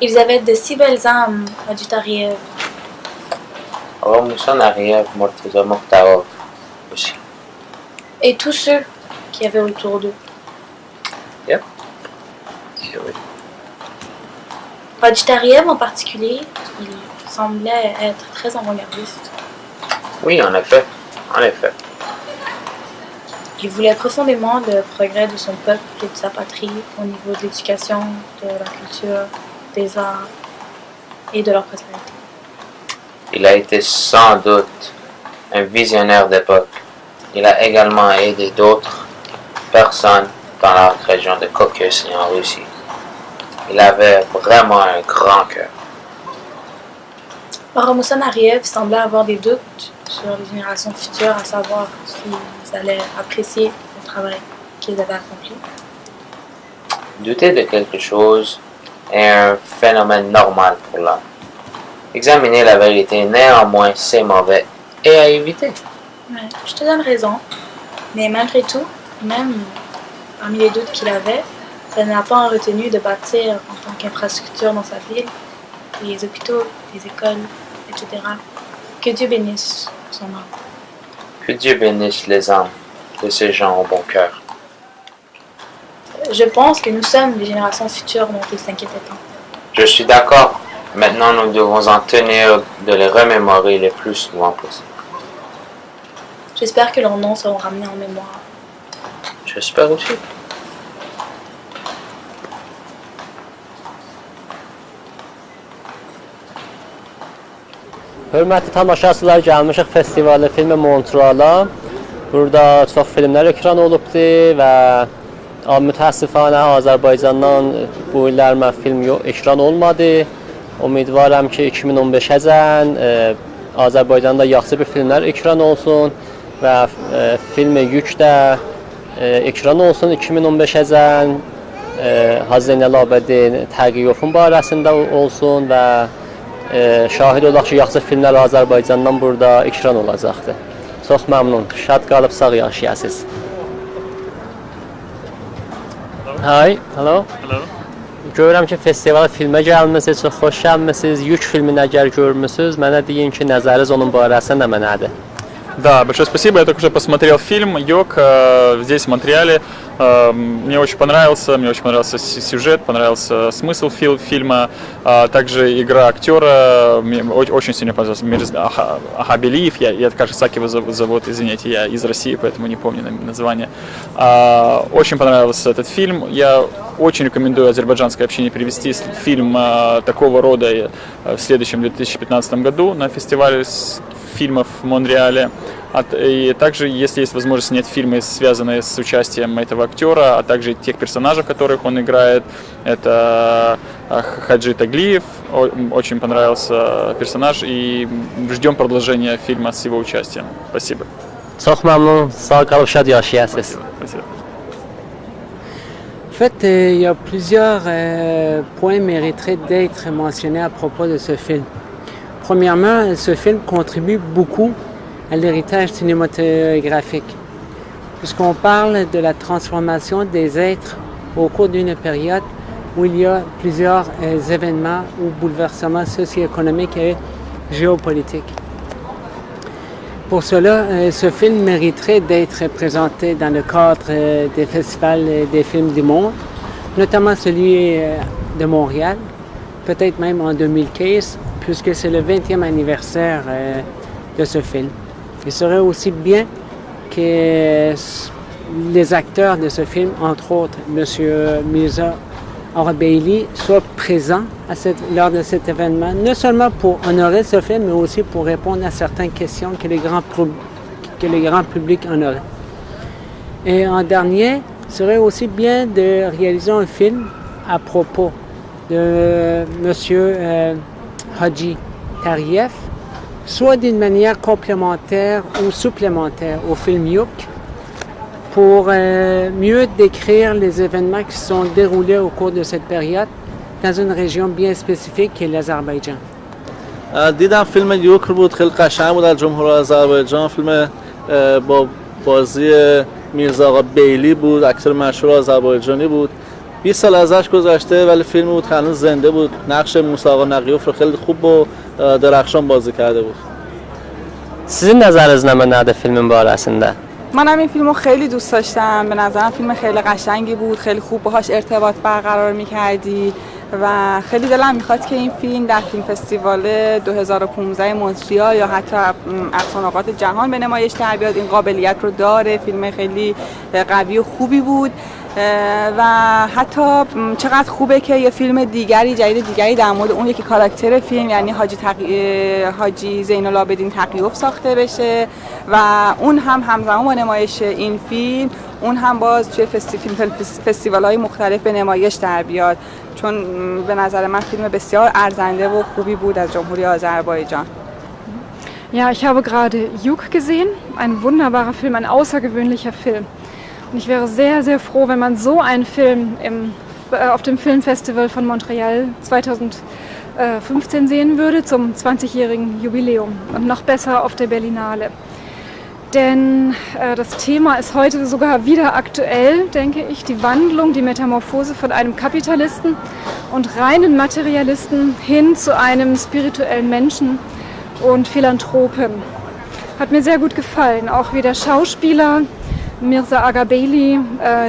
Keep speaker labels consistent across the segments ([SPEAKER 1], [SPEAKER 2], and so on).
[SPEAKER 1] Ils avaient de si belles âmes, Hadji Tariev.
[SPEAKER 2] آقا موسی نقیب، مرتضی مختار aussi.
[SPEAKER 1] Et tous ceux qui avaient autour d'eux.
[SPEAKER 2] Yep. Oui.
[SPEAKER 1] Hadji Tariev en particulier, il semblait être très avant-gardiste.
[SPEAKER 2] Oui, en effet. En effet.
[SPEAKER 1] Il voulait profondément le progrès de son peuple et de sa patrie au niveau de l'éducation, de la culture, des arts et de leur prospérité.
[SPEAKER 2] Il a été sans doute un visionnaire d'époque. Il a également aidé d'autres personnes dans la région de Caucase et en Russie. Il avait vraiment un grand cœur.
[SPEAKER 1] Musa Nariev semblait avoir des doutes sur les générations futures, à savoir s'ils allaient apprécier le travail qu'ils avaient accompli.
[SPEAKER 2] Douter de quelque chose est un phénomène normal pour l'homme. Examiner la vérité, néanmoins, c'est mauvais et à éviter.
[SPEAKER 1] Ouais, je te donne raison, mais malgré tout, même parmi les doutes qu'il avait, ça n'a pas retenu de bâtir en tant qu'infrastructure dans sa ville, des hôpitaux, des écoles, etc. Que Dieu bénisse son âme.
[SPEAKER 2] Que Dieu bénisse les âmes de ces gens au bon cœur.
[SPEAKER 1] Je pense que nous sommes les générations futures dont il s'inquiétait tant.
[SPEAKER 2] Je suis d'accord. Maintenant, nous devons en tenir de les remémorer le plus souvent possible.
[SPEAKER 1] J'espère que leurs noms seront ramenés en mémoire.
[SPEAKER 2] J'espère aussi.
[SPEAKER 3] Hörmətli tamaşaçılar, gəlmişik festivalı filmi Montreala. Burada çox filmlər ekran olubdur və mütəəssifانə Azərbaycandan bu illər mən film ekran olmadı. Ümidvaram ki 2015-əcən Azərbaycanda yaxşı bir filmlər ekran olsun və filmi Yük də ekran olsun 2015-əcən. Hacı Zeynəl Abidin Təqiyevin barəsində olsun və şahid olaq ki, yaxşı filmlər Azərbaycandan burada ekran olacaqdır. Çox məmnun. Şad qalıb sağ yaşayasınız. Hi, hello.
[SPEAKER 4] Hello.
[SPEAKER 3] Görürəm ki, festivala filmə gəlmisiniz, çox xoş gəlmisiniz. Yük filmini əgər görmüsünüz, mənə deyin ki, nəzəriniz onun barəsində nədir?
[SPEAKER 4] Да, большое спасибо. Я только что посмотрел фильм «Йог» здесь, в Монреале. Мне очень понравился сюжет, понравился смысл фильма, также игра актера. Мне очень сильно понравился Мирза Ахабелиев. Я Кашисаки его зовут, извините, я из России, поэтому не помню название. Очень понравился этот фильм. Я очень рекомендую азербайджанской общине привезти фильм такого рода в следующем 2015 году на фестивале фильмов в Монреале. И также, если есть возможность снять фильмы, связанные с участием этого актера, а также тех персонажей, которых он играет, это Хаджи Таглиев, очень понравился персонаж, и ждем продолжения фильма с его участием. Спасибо.
[SPEAKER 3] Çox məmnun, sağ qalıb şad yaşayasınız.
[SPEAKER 4] Спасибо.
[SPEAKER 5] En fait, il y a plusieurs points mériteraient d'être mentionnés à propos de ce film. Premièrement, ce film contribue beaucoup à l'héritage cinématographique, puisqu'on parle de la transformation des êtres au cours d'une période où il y a plusieurs événements ou bouleversements socio-économiques et géopolitiques. Pour cela, ce film mériterait d'être présenté dans le cadre des festivals des films du monde, notamment celui de Montréal, peut-être même en 2015, puisque c'est le 20e anniversaire de ce film. Il serait aussi bien que les acteurs de ce film, entre autres M. Mirza Arbeili, soient présents lors de cet événement, non seulement pour honorer ce film, mais aussi pour répondre à certaines questions que les grands publics en auraient. Et en dernier, il serait aussi bien de réaliser un film à propos de M. Hadji Tariev, soit d'une manière complémentaire ou supplémentaire au film Yuk, pour mieux décrire les événements qui sont déroulés au cours de cette période dans une région bien spécifique qui est l'Azerbaïdjan.
[SPEAKER 6] دیدم فیلم یوکر بود، خیلی قشنگ بود. از جمهوری آذربایجان فیلم با بازی میرزا آقا بیلی بود، اکتر مشهور آذربایجانی بود. 20 سال ازش گذشته ولی فیلم بود که هنوز زنده بود. نقش موسی آقا نقیوف رو خیلی خوب و درخشان بازی کرده بود.
[SPEAKER 3] Sizin nəzərinizdə nədir filmin barəsində?
[SPEAKER 7] منم این فیلم رو خیلی دوست داشتم. به نظرم فیلم خیلی قشنگی بود، خیلی خوب باهاش ارتباط برقرار می‌کردی و خیلی دلم میخواد که این فیلم در فیلم فستیوال 2015 مونتریال یا حتی اقصانوقات جهان به نمایش در بیاد. این قابلیت رو داره، فیلم خیلی قوی و خوبی بود و حتی چقدر خوبه که یه فیلم دیگری جدید دیگری در مورد اون یکی کاراکتر فیلم یعنی حاجی زین العابدین تقیوف ساخته بشه و اون هم همزمان با نمایش این فیلم اون هم باز توی فستیوال‌های مختلف به نمایش در بیاد، چون به نظر من فیلم بسیار ارزنده و خوبی بود از جمهوری آذربایجان.
[SPEAKER 8] Ja, ich habe gerade Juk gesehen, ein wunderbarer Film, ein außergewöhnlicher Film. Und ich wäre sehr, sehr froh, wenn man so einen Film auf dem Filmfestival von Montreal 2015 sehen würde, zum 20-jährigen Jubiläum. Und noch besser auf der Berlinale. Denn das Thema ist heute sogar wieder aktuell, denke ich, die Wandlung, die Metamorphose von einem Kapitalisten und reinen Materialisten hin zu einem spirituellen Menschen und Philanthropen. Hat mir sehr gut gefallen, auch wie der Schauspieler Mirza Agabeli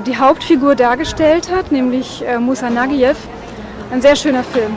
[SPEAKER 8] die Hauptfigur dargestellt hat, nämlich Musa Nagiev. Ein sehr schöner Film.